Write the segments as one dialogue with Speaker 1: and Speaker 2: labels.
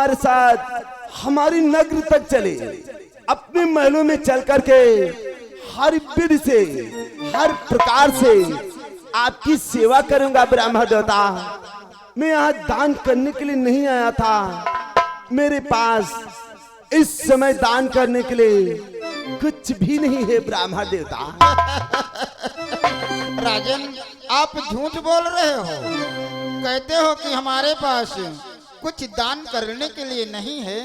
Speaker 1: हमारे साथ हमारी नगर तक चले, अपने महलों में चल करके हर विधि से, हर प्रकार से आपकी सेवा करूंगा ब्राह्मण देवता। मैं यहाँ दान करने के लिए नहीं आया था, मेरे पास इस समय दान करने के लिए कुछ भी नहीं है ब्राह्मण देवता।
Speaker 2: राजन, आप झूठ बोल रहे हो। कहते हो कि हमारे पास कुछ दान करने के लिए नहीं है।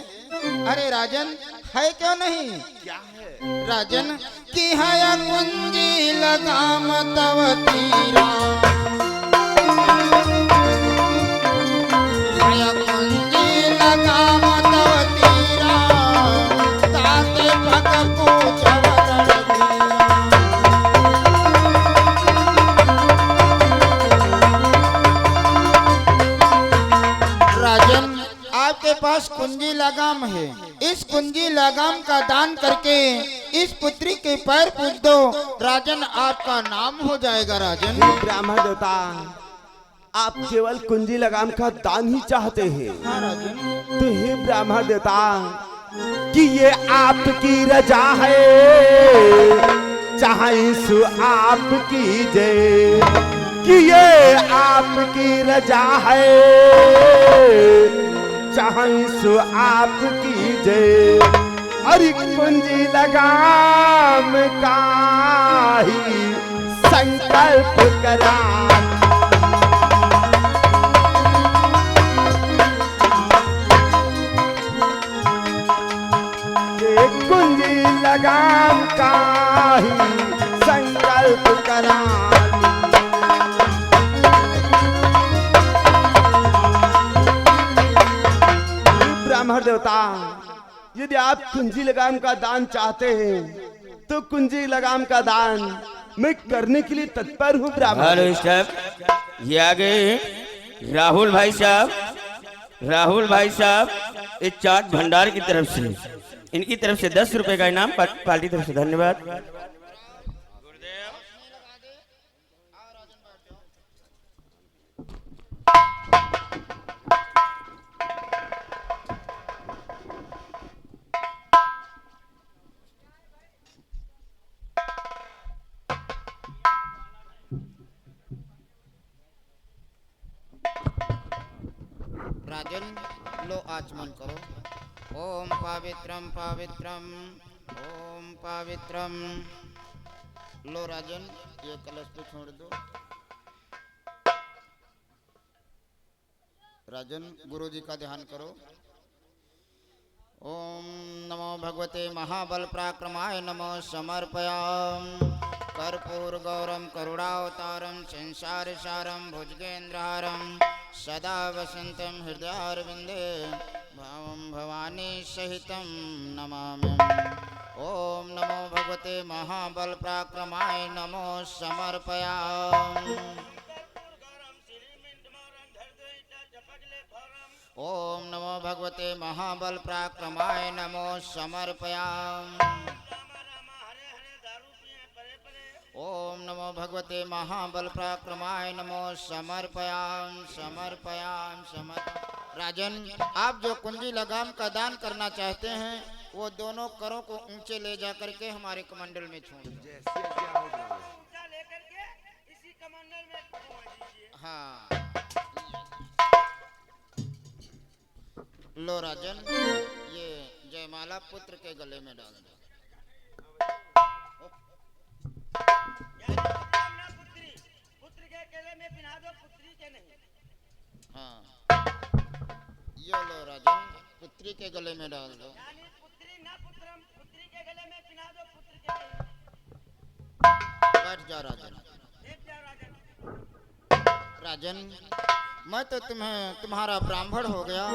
Speaker 2: अरे राजन, है क्यों नहीं?
Speaker 1: क्या है
Speaker 2: राजन की है कुंजी लगाम तव तीरा, है कुंजी लगाम तव तीरा, ताते भग पूछव रणधीरा। राजन, आपके पास कुंजी लगाम है। इस कुंजी लगाम का दान करके इस पुत्री के पैर पूज दो, राजन आपका नाम हो जाएगा। राजन
Speaker 1: ब्राह्मण देवता, आप केवल कुंजी लगाम का दान ही चाहते हैं।
Speaker 2: हाँ राजन।
Speaker 1: तो हे ब्राह्मण देवता, कि ये आपकी रजा है, चाहे सो आपकी जय, कि ये आपकी रजा है, चाहे सो आपकी जय। अरे कुंजी लगाम का ही संकल्प करा, ये कुंजी लगाम का ही संकल्प करा। ब्राह्मण देवता, यदि आप कुंजी लगाम का दान चाहते हैं तो कुंजी लगाम का दान मैं करने के लिए तत्पर हूँ ब्राह्मण।
Speaker 3: हेलो स्टाफ, ये आगे राहुल भाई साहब, राहुल भाई साहब इस चाट भंडार की तरफ से, इनकी तरफ से 10 रुपए का इनाम पार्टी तरफ से। धन्यवाद।
Speaker 2: राजन, लो आचमन करो। ओम पवित्रम पवित्रम, ओम पवित्रम। लो राजन, ये कलश पे छोड़ दो। राजन, गुरु जी का ध्यान करो। ओम नमो भगवते महाबल पराक्रमाय नमो समर्पयामि। कर्पूर गौरम करुणावतारम संसार सारम भुजगेन्द्रहारम सदा वसंतम हृदयारविंदे भावं भवानी सहितं नमामि। ओम नमो भगवते महाबल पराक्रमाय नमो समर्पयामि। ओम नमो भगवते महाबल पराक्रमाय नमो समर्पयामि। ओम नमो भगवते महाबल पराक्रमाय नमो समर्पयामि समर्पयामि। राजन, आप जो कुंजी लगाम का दान करना चाहते हैं वो दोनों करों को ऊंचे ले जा करके हमारे कमंडल में छोड़ दो। हाँ, लो राजन, ये जयमाला पुत्र के गले में डाल दो। पुत्र के गले में पहना दो, पुत्री के नहीं। हाँ, ये लो राजन, पुत्री के गले में डाल दो। यानी पुत्री ना पुत्रम, पुत्री के गले में पहना दो, पुत्र के नहीं। बैठ जा राजन। राजन, मैं तो तुम्हारा ब्राह्मण हो गया।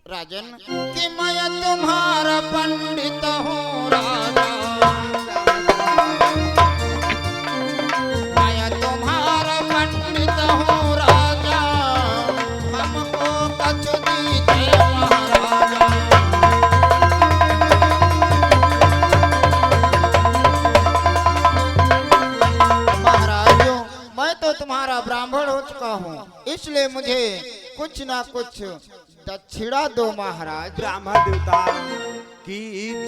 Speaker 2: राजन, कि मैं तुम्हारा पंडित हूँ राजा, मैं तुम्हारा पंडित हूँ राजा, हमको कछ दीजिए महाराजा। महाराजों, मैं तो तुम्हारा ब्राह्मण हो चुका हूँ, इसलिए मुझे कुछ ना कुछ दक्षिणा दो महाराज।
Speaker 1: ब्राह्मण देवता की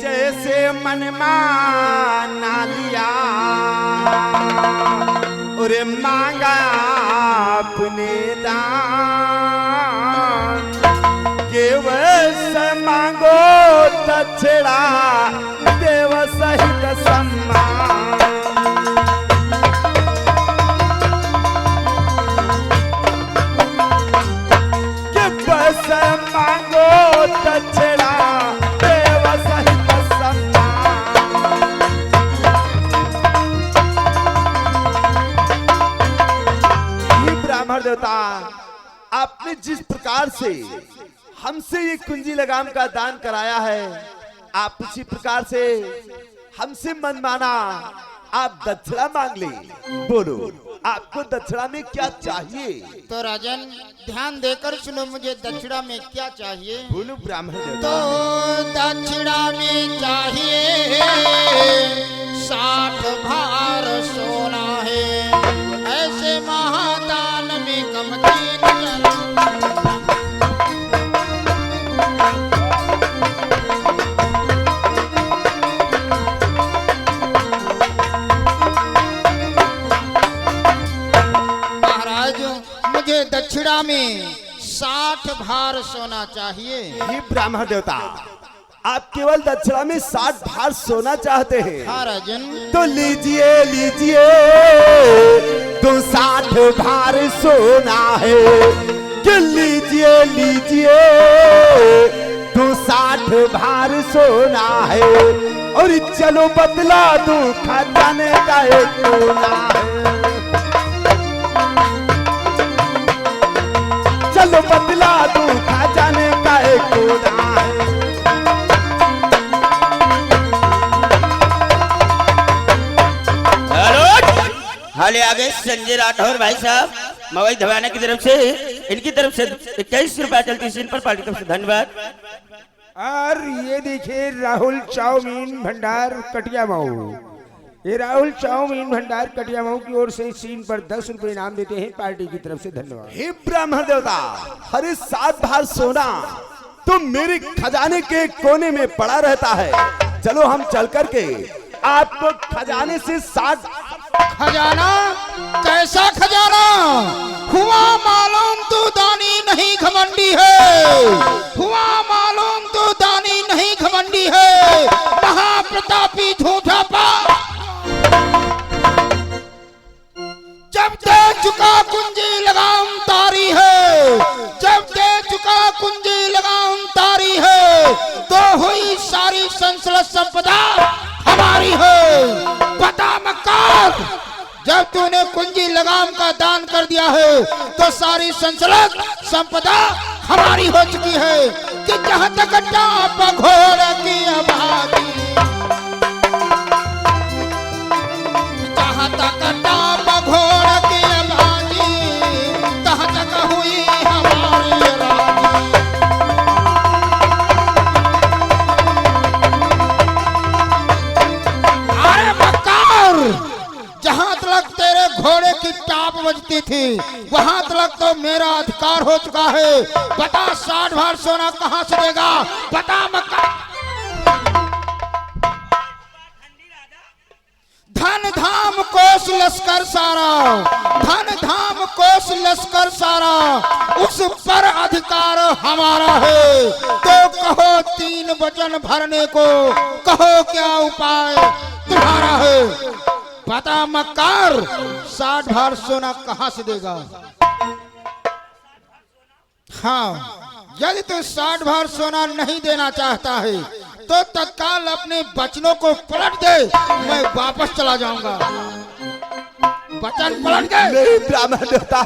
Speaker 1: जैसे मन माना लिया और मांगा अपने दान, केवल मांगो दक्षिणा देव सहित सम्मान। केवल मांगो दक्षिणा देव सहित सम्मान। ये ब्राह्मण देवता आपने जिस प्रकार से हमसे ये कुंजी लगाम का दान कराया है, आप उसी प्रकार से हमसे मन माना आप दक्षिणा मांग ले। बोलो आपको दक्षिणा में क्या चाहिए?
Speaker 2: तो राजन ध्यान देकर सुनो, मुझे दक्षिणा में क्या चाहिए?
Speaker 1: बोलो ब्राह्मण देवता।
Speaker 2: तो दक्षिणा में चाहिए 60 भार सोना है, ऐसे महादान में कमती दक्षिणा में 60 भार सोना चाहिए।
Speaker 1: ये ब्राह्मण देवता आप केवल दक्षिणा में 60 भार सोना चाहते हैं?
Speaker 2: हाँ राजन।
Speaker 1: तो लीजिए लीजिए तो 60 भार सोना है, कि लीजिए लीजिए तो 60 भार सोना है, और चलो बदला दो खजाने का एक कोना है। चलो बदला दो खजाने का एक कोना है।
Speaker 3: हेलो, हाले आगे संजय राठौर भाई साहब मवई धवाना की तरफ से, इनकी तरफ से 21 रुपया चलती है, इन पर पार्टी की तरफ से धन्यवाद।
Speaker 4: और ये देखिए राहुल चाउमीन भंडार कटिया मऊ, ये राहुल चाउमीन भंडार कटिया मऊ की ओर से सीन पर 10 रुपए इनाम देते हैं, पार्टी की तरफ से धन्यवाद।
Speaker 1: हे ब्राह्मण देवता, हरे 7 भार सोना तो मेरे खजाने के कोने में पड़ा रहता है। चलो हम चल करके आपको खजाने से 60
Speaker 2: खजाना। कैसा खजाना? हुआ मालूम तू दानी नहीं घमंडी है, हुआ मालूम तू दानी नहीं घमंडी है, महाप्रतापी झूठा पा। जब दे चुका कुंजी लगाम तारी है, जब दे चुका कुंजी लगाम तारी है, तो हुई सारी संसद संपदा हमारी है। पता मक्कार, जब तूने कुंजी लगाम का दान कर दिया है तो सारी संसद संपदा हमारी हो चुकी है। कि जहाँ तक टाप घोड़ा की आबादी, जहाँ तक टाप घोड़ा की आबादी, तहाँ तक हुई हमारी रानी। अरे मक्कार, जहाँ तक तेरे घोड़े की टाप बजती थी वहां तक तो मेरा अधिकार हो चुका है। बता 60 भार सोना कहाँ से देगा? बता मक्कार। धन धाम कोस लश्कर सारा, धन धाम कोस लश्कर सारा, उस पर अधिकार हमारा है। तो कहो 3 वचन भरने को, कहो क्या उपाय तुम्हारा है? पता मक्कार, 60 भार सोना कहाँ से देगा? हाँ, यदि तू 60 भार सोना नहीं देना चाहता है तो तत्काल अपने वचनों को पलट दे, मैं वापस चला जाऊंगा। वचन पलट गए।
Speaker 1: नहीं ब्राह्मण देवता,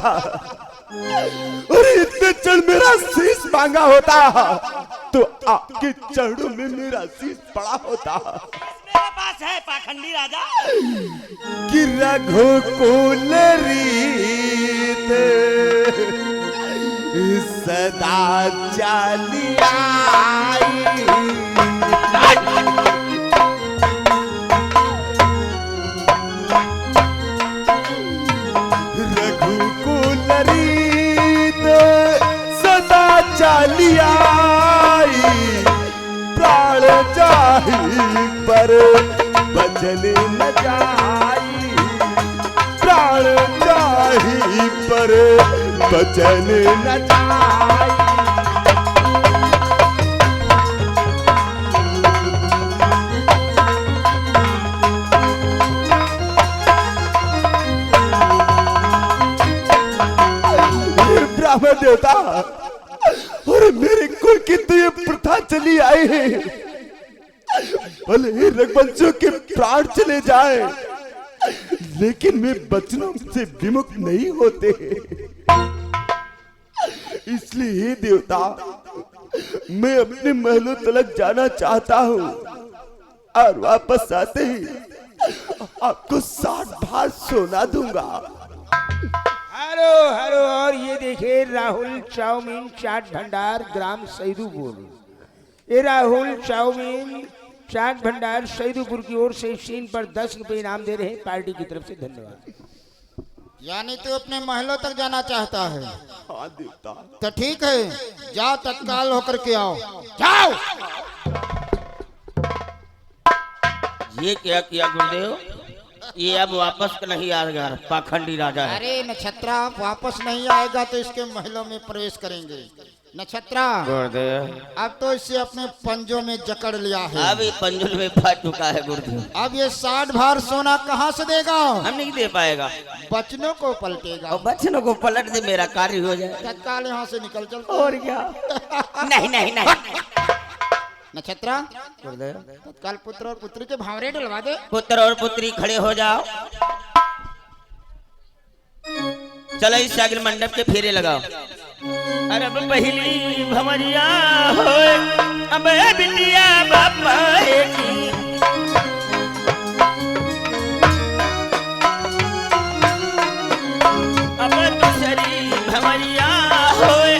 Speaker 1: अरे इतने चढ़ मेरा शीश मांगा होता तो आपके चरणों में मेरा शीश पड़ा होता।
Speaker 5: मेरे पास है पाखंडी राजा।
Speaker 1: कि रघुकुल रीत सदा चली आई, रघुकुल रीत बचन न जाई, प्राण जाही पर बचन न जाई। ब्राह्मण देवता, और मेरे कुल की तो ये प्रथा चली आई है, भले ही रघुवंशियों के प्राण चले जाए, लेकिन मैं बचनों से विमुख नहीं होते। इसलिए हे देवता, मैं अपने महलों तलक जाना चाहता हूँ, और वापस आते ही आपको 60 भार सोना दूंगा।
Speaker 4: हेलो हेलो, और ये देखिए राहुल चाउमीन चाट भंडार ग्राम सैदुपुर। ये राहुल चाउमीन चाट भंडार सैदुपुर की ओर से सीन पर 10 रुपए इनाम दे रहे हैं पार्टी की तरफ से, धन्यवाद।
Speaker 2: यानी तू अपने महलों तक जाना चाहता है?
Speaker 1: हाँ देवता।
Speaker 2: तो ठीक है, जाओ तत्काल होकर के आओ, जाओ।
Speaker 3: ये क्या किया गुरुदेव? ये अब वापस नहीं आएगा, पाखंडी राजा है।
Speaker 2: अरे नक्षत्रा, वापस नहीं आएगा तो इसके महलों में प्रवेश करेंगे। नक्षत्रा,
Speaker 3: गुरुदेव
Speaker 2: अब तो इसे अपने पंजों में जकड़ लिया है।
Speaker 3: अब ये पंजुल में फंस चुका है गुरुदेव।
Speaker 2: अब ये 60 भार सोना कहाँ से देगा?
Speaker 3: हम नहीं दे पाएगा,
Speaker 2: बचनों को पलटेगा।
Speaker 3: और बच्चों को पलट दे, मेरा कार्य हो जाए।
Speaker 2: तत्काल यहाँ से निकल चल।
Speaker 3: और क्या? नहीं नहीं नहीं।
Speaker 2: नक्षत्रा,
Speaker 3: गुरुदेव
Speaker 2: तत्काल पुत्र और पुत्री के भावरे डलवा दे।
Speaker 3: पुत्र और पुत्री खड़े हो जाओ। चलो इस सागिर मंडप के फेरे लगाओ। अरे अब पहली भमरिया होए, अब बिटिया बापा की। अब दूसरी भमरिया होए,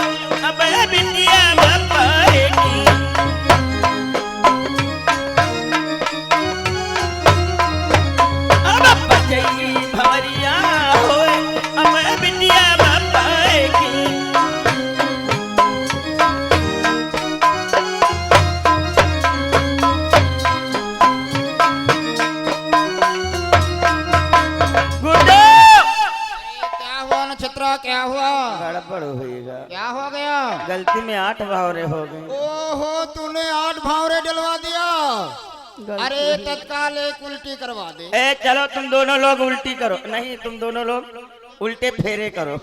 Speaker 3: अब बिटिया बापा की। अब बचई भमरिया होए, अब बिटिया बापा की।
Speaker 2: क्या हुआ नक्षत्रा, क्या हुआ?
Speaker 3: गड़बड़ होएगा।
Speaker 2: क्या हो गया?
Speaker 3: गलती में 8 भावरे हो गए।
Speaker 2: ओहो, तूने 8 भावरे डलवा दिया। अरे तत्काल एक उल्टी करवा दे।
Speaker 3: ए चलो तुम दोनों लोग उल्टी करो। नहीं, तुम दोनों लोग उल्टे फेरे करो।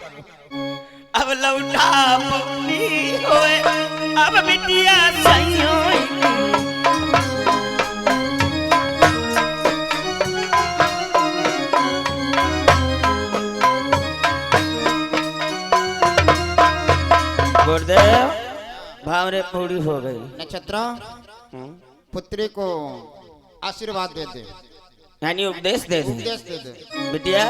Speaker 3: अब लौटा पुनी होए, अब बिटिया सैयोई। गुरुदेव भावरे पूरी हो गई।
Speaker 2: नक्षत्रा, पुत्री को आशीर्वाद दे दे,
Speaker 3: यानी उपदेश दे दे।
Speaker 2: उपदेश दे दे।
Speaker 3: बिटिया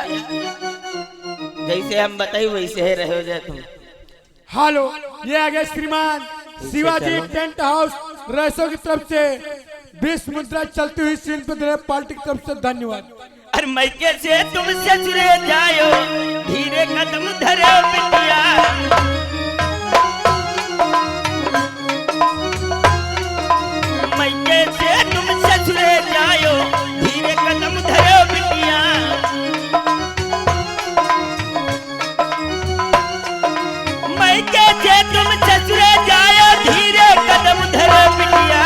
Speaker 3: जैसे हम बताई वैसे ही रहे हो जाए तुम।
Speaker 6: हेलो, ये आ गए श्रीमान शिवाजी टेंट हाउस रैसो की तरफ से 20 मुद्रा चलती हुई सीन पर दे पार्टी की तरफ से, धन्यवाद।
Speaker 3: अरे मैके से तुम ससुरे जायो, धीरे कदम धरो बिटिया। मैके से तुम ससुरे जायो, धीरे कदम धरो बिटिया। मैके से तुम ससुरे जायो, धीरे कदम धरो बिटिया।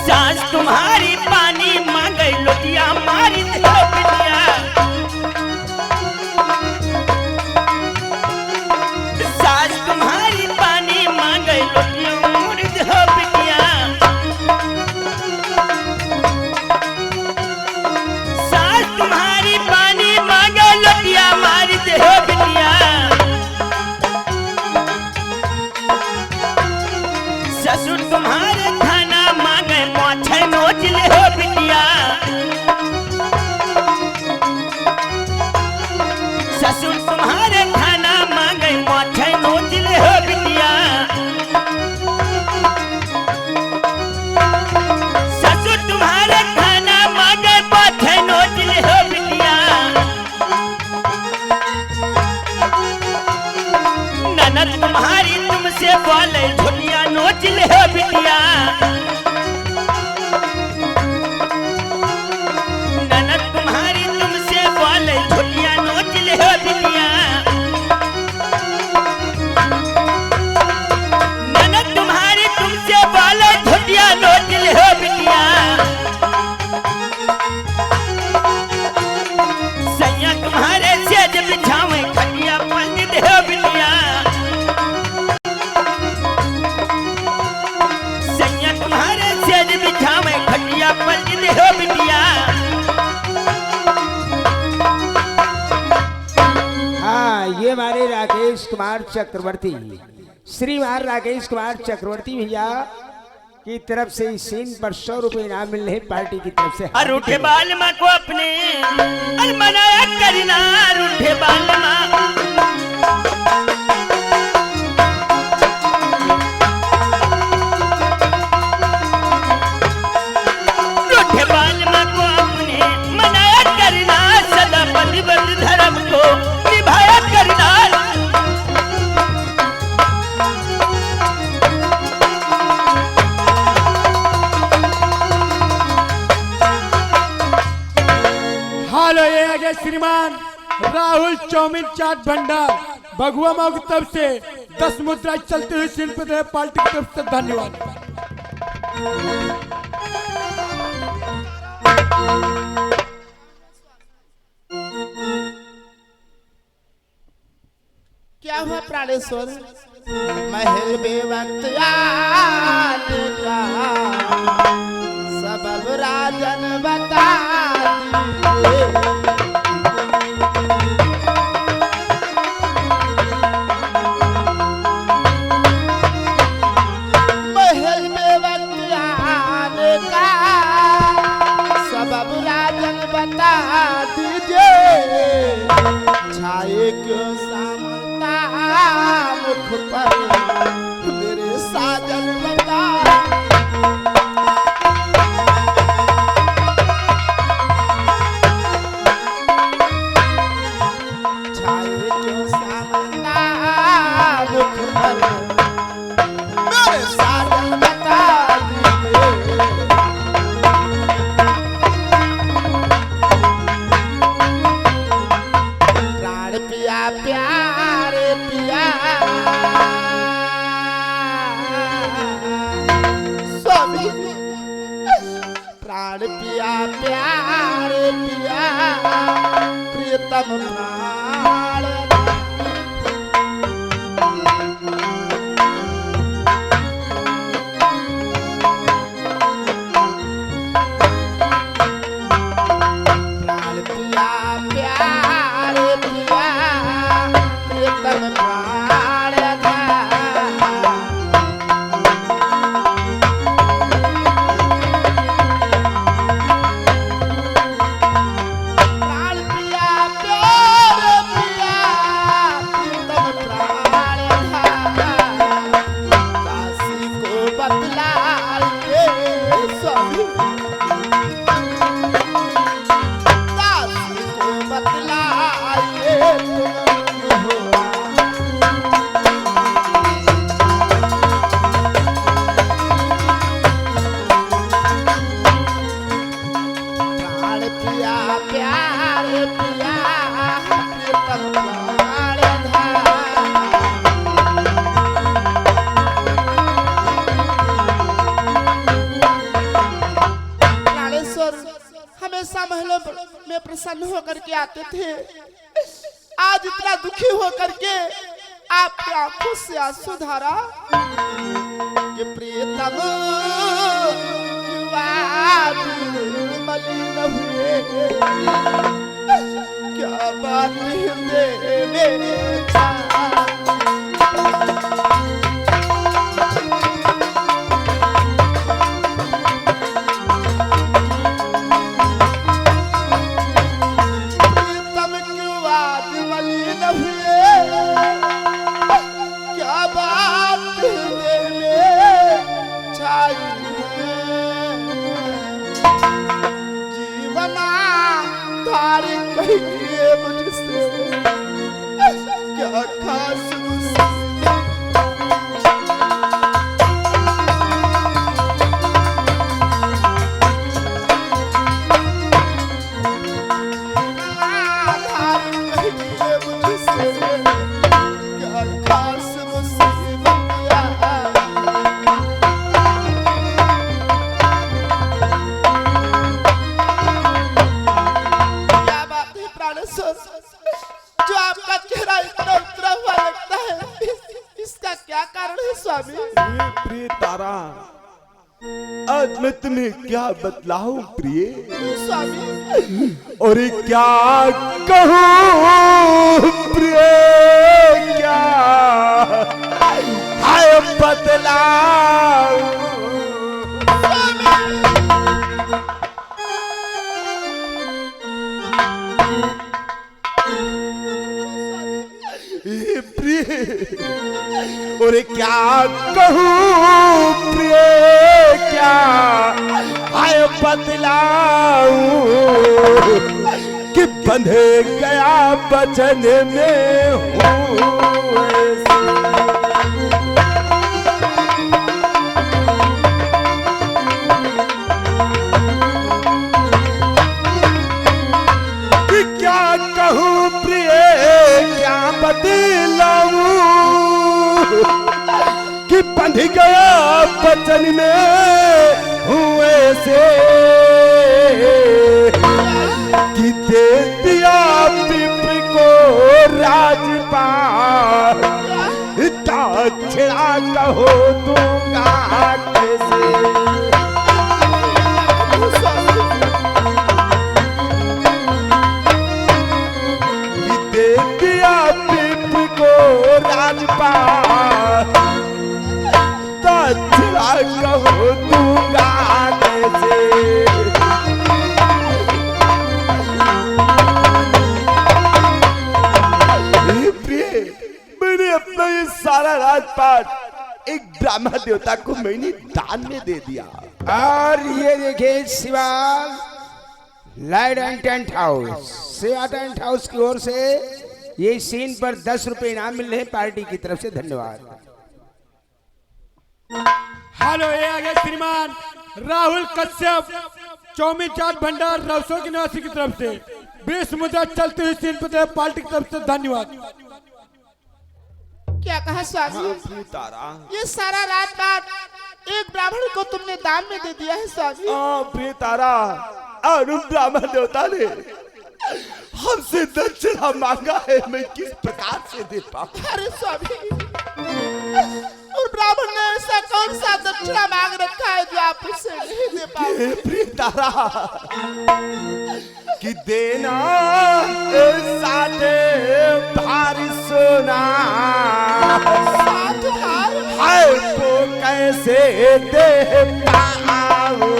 Speaker 3: सास तुम्हारी पानी मांगे, लोटिया मारी दो बिटिया। सास तुम्हारी पानी मांगे, लोटिया मारी दो बिटिया। सास तुम्हारी पानी मांगे, लोटिया मारी दो बिटिया। ससुर तुम्हारे खाना मांगे, मोछे नोच ले हो बिटिया। ससुर तुम्हारे खाना मांगे, मोछे नोच ले हो बिटिया। ससुर तुम्हारे खाना मांगे, मोछे नोच ले हो बिटिया। ननद तुम्हारी तुमसे तुमसे बोले झोलिया नोच ले हो बिटिया ननद तुम्हारी तुमसे बोले झोलिया नोच ले हो बिटिया ननद तुम्हारी तुमसे बोले झोलिया नोच ले हो बिटिया सैया तुम्हारे सेज बिछावे खटिया पलट दे हो बिटिया सैया तुम्हारे सेज बिछावे खटिया पलट दे हो बिटिया
Speaker 4: हाँ, ये हमारे राकेश कुमार चक्रवर्ती, श्रीमान राकेश कुमार चक्रवर्ती भैया की तरफ से इस सीन पर 100 रुपए इनाम मिल रहे पार्टी की तरफ से।
Speaker 3: और उठे बाल माँ को अपने और मनाया करना रूठे बाल माँ रूठे बाल माँ को अपने मनाया करना सदा प्रतिबद्ध धर्म को निभाया करना
Speaker 6: हालो ये आगे श्रीमान राहुल चाउमीन चाट भंडार भगवा माँ की तरफ से 10 मुद्रा चलते हुए शिल्प पार्टी की तरफ से धन्यवाद।
Speaker 2: क्या हुआ प्राणेश्वर महल बेवक्त आने का सबब राजन बता दीजिए। महल बेवक्त आने का सबब राजन बता दीजिए। छाए क्यों सामता मुख पर मेरे साजन बता छाए क्यों सामता मुख पर मेरे साजन बता दीजिए। प्राण पिया प्यारे पिया स्वामी प्राण पिया प्यारे पिया प्रियतम प्राण प्राण पिया प्यारे पिया प्रियतम प्राण प्राण पिया प्यारे पिया प्रियतम प्राण काशी को बतलाइए स्वामी काशी को बतलाइए तुम हो प्राण पिया प्यार पिया प्रियतम प्राण प्राणेश्वर हमेशा महलों में प्रसन्न होकर के आते थे। आज इतना दुखी होकर के आपकी आंखों से आंसू धारा कि प्रियतम मलिन हुए क्या बात मेरे प्रियतम क्यों आज मलिन हुए क्या बात मेरे छाई जीवना तारी कहिए मुझसे क्या खास
Speaker 1: क्या कारण है स्वामी? प्रिय तारा, आज मैं तुम्हें क्या बतलाऊं प्रिय स्वामी, और क्या कहूं प्रिय, क्या हाय बतलाऊं प्रिय, और क्या कहूं प्रिय, क्या हाय बतलाऊं कि बंधे गया बचन में हूँ ऐसे। कि क्या कहूं प्रिय, क्या बतलाऊं कि बंध गया बचन में हूँ ऐसे, कि दे दिया पिपरी को राजपाट, दक्षिणा कहो दूंगा कैसे। कि दे दिया पिपरी को राजपाट, दक्षिणा कहो दूंगा कैसे। मैंने अपना ये सारा राजपाट एक ब्राह्मण देवता को मैंने दान में दे दिया।
Speaker 4: और ये देखिए शिवाल लाइट एंड टेंट हाउस, सेवा टेंट हाउस की ओर से ये सीन पर 10 रुपए इनाम मिल रहे हैं पार्टी की तरफ से। धन्यवाद।
Speaker 6: हेलो, ये आगे श्रीमान राहुल कश्यप चौमिन चाट भंडार रवसो की निवासी की तरफ से 20 मुद्रा चलते हुए सीन पर पार्टी की तरफ से धन्यवाद।
Speaker 2: क्या कहा स्वामी?
Speaker 1: तारा,
Speaker 2: ये सारा राजपाट एक ब्राह्मण को तुमने दान में दे दिया है स्वामी?
Speaker 1: प्रिय तारा, और उन ब्राह्मण देवता ने हमसे दक्षिणा मांगा है, मैं किस प्रकार से दे पाऊं?
Speaker 2: अरे स्वामी, और ब्राह्मण ने ऐसा कौन सा दक्षिणा मांग रखा है जो आप उससे नहीं दे पाओगे?
Speaker 1: प्रिय तारा, कि देना साथे भारी सोना,
Speaker 2: साथ भार
Speaker 1: हाय तो कैसे दे पाऊं?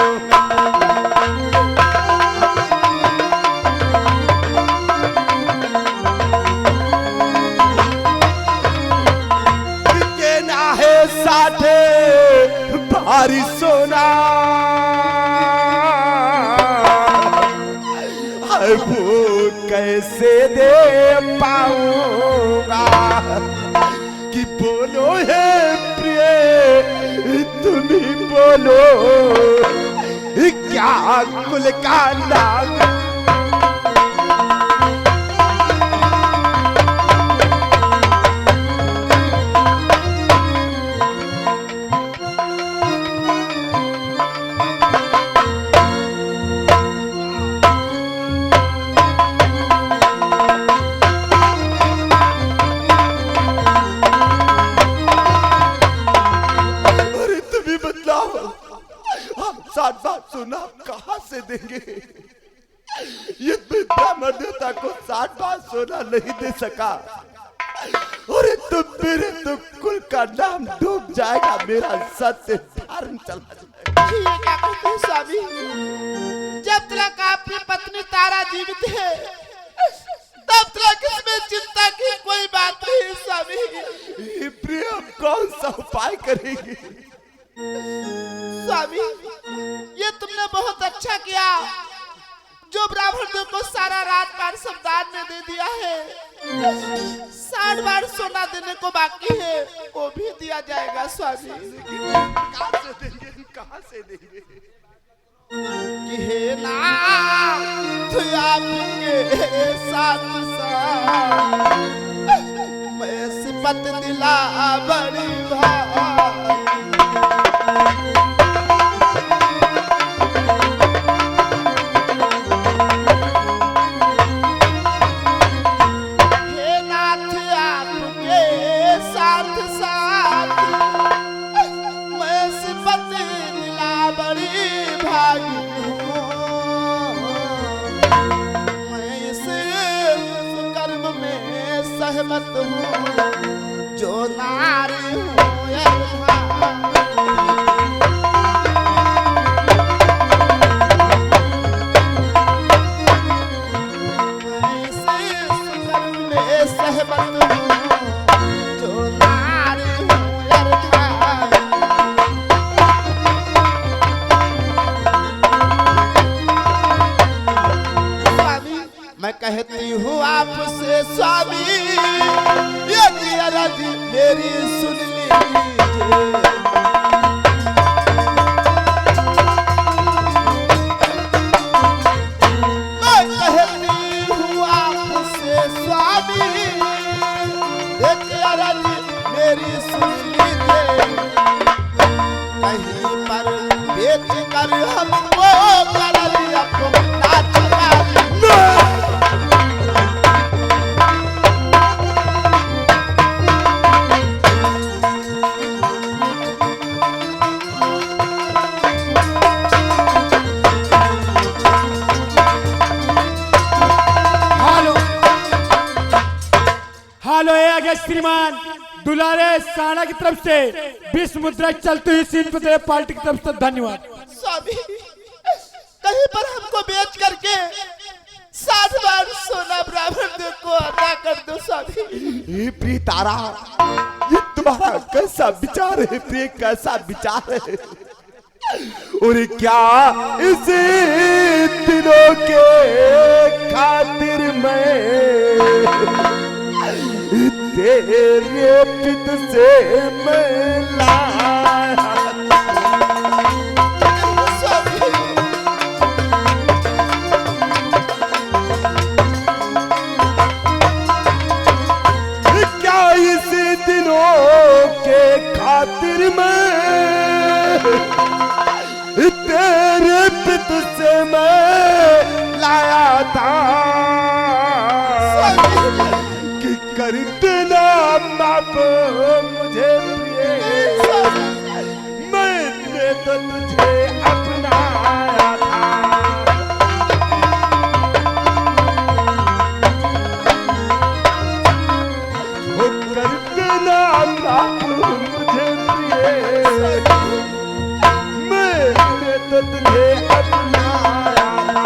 Speaker 1: देना है साथे भारी सोना, वो कैसे दे पाऊंगा? कि बोलो है प्रिय, तुम ही बोलो, क्या कुल का नाम? सोना कहां से देंगे? ये ब्राह्मण देवता को 60 बार सोना नहीं दे सका, और तुम मेरे तो कुल का नाम डूब जाएगा, मेरा सत्य धर्म चला जाएगा।
Speaker 2: ये क्या कहते हैं स्वामी? जब तक आपकी पत्नी तारा जीवित है तब तक इसमें चिंता की कोई बात नहीं स्वामी।
Speaker 1: प्रिय, कौन सा उपाय करेंगे?
Speaker 2: स्वामी, ये तुमने बहुत अच्छा किया, जो ब्राह्मण देव को सारा राजपाट सब दान में दे दिया है। 60 बार सोना देने को बाकी है, वो भी दिया जाएगा स्वामी।
Speaker 1: कहां से देंगे? कहां से देंगे?
Speaker 2: कि हे नाथ आपके साथ मैं सिपत दिला बड़ी भाई। हे नाथ आपके साथ साथ
Speaker 1: मेरी सुन लीजिए। मैं कहती हूँ आपसे स्वामी, एक अरज मेरी सुन लीजिए। कहीं पर बेच कर हमको करल अपना चला
Speaker 6: हालो हालो ये आगे श्रीमान दुलारे साना की तरफ से 20 मुद्रा चलती हुई सीन पे पार्टी की तरफ से धन्यवाद।
Speaker 1: स्वामी, कहीं पर हमको बेच करके 60 बार सोना ब्राह्मण देव को अदा कर दो स्वामी। ये प्रिय तारा, ये तुम्हारा कैसा विचार है प्रिय, कैसा विचार है? और क्या इस दिनों के खातिर मैं तेरे पित से मैं लाया स्वामी। क्या इस दिनों के खातिर मैं तेरे पित से मैं लाया था कि कर देना माफ मुझे प्रिय, मैंने तो तुझे अपनाया था। वो कर देना माफ मुझे प्रिय, मैंने तो तुझे अपनाया था।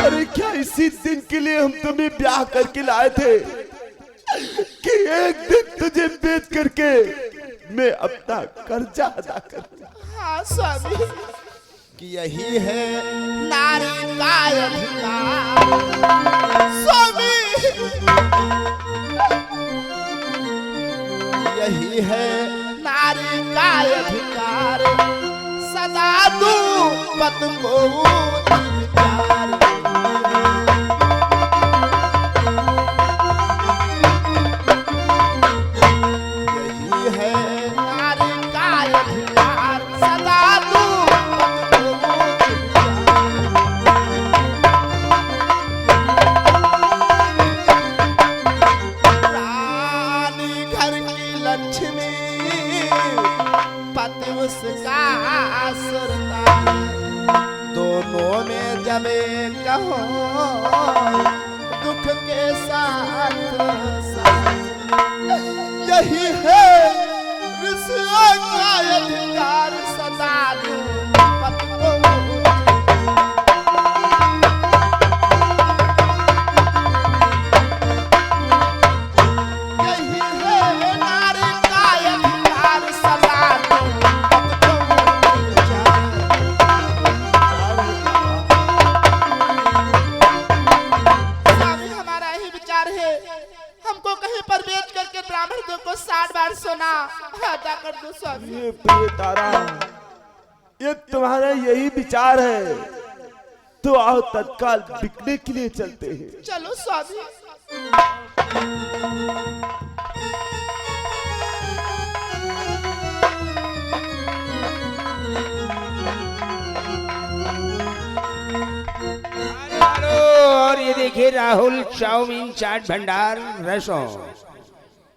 Speaker 1: अरे क्या इसी दिन के लिए हम तुम्हें ब्याह करके लाए थे कि एक दिन तुझे बेच करके मैं अपना कर्जा अदा करूं? हाँ स्वामी, कि यही है नारी का अधिकार स्वामी, यही है नारी का अधिकार, सदा दू पत को अधिकार। यही है नारी का अधिकार, सदा दू पत को अधिकार। रानी घर की लक्ष्मी, पति उसका सुरता, दोनों में जब एक हो दुख के साथ साथ। यही है ऋषियों का अधिकार, सदा दो पति को यही है नारी का अधिकार, सदा दो पति को स्वामी, हमारा यही विचार है, हमको कहीं पर बेच करके ब्राह्मण देव को 60 बार सोना अदा कर दो स्वामी। ये प्रिय तारा, ये तुम्हारा यही विचार है तो आओ तत्काल बिकने के लिए चलते हैं। चलो स्वामी।
Speaker 4: और ये देखिए राहुल चाउमीन चाट भंडार रसों,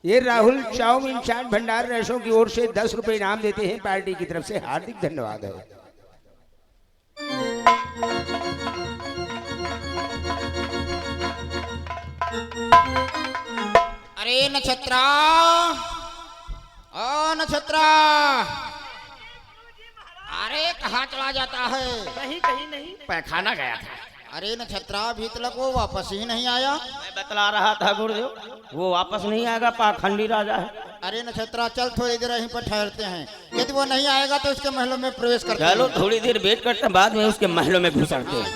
Speaker 4: ये राहुल चाउमीन चाट भंडार रसों की ओर से 10 रुपए इनाम देते हैं, पार्टी की तरफ से हार्दिक धन्यवाद है।
Speaker 2: अरे नक्षत्रा, ओ नक्षत्रा, अरे कहाँ चला जाता है?
Speaker 5: कहीं कहीं नहीं,
Speaker 3: पैखाना गया था।
Speaker 2: अरे नक्षत्रा, अभी तक वो वापस ही नहीं आया।
Speaker 3: मैं बतला रहा था गुरुदेव, वो वापस नहीं आएगा, पाखंडी राजा है।
Speaker 2: अरे नक्षत्रा, चल थोड़ी देर यहीं पर ठहरते हैं, यदि वो नहीं आएगा तो उसके महलों में प्रवेश करते हैं।
Speaker 3: चलो थोड़ी देर वेट करते हैं, बाद में उसके महलों में घुसड़ते हैं।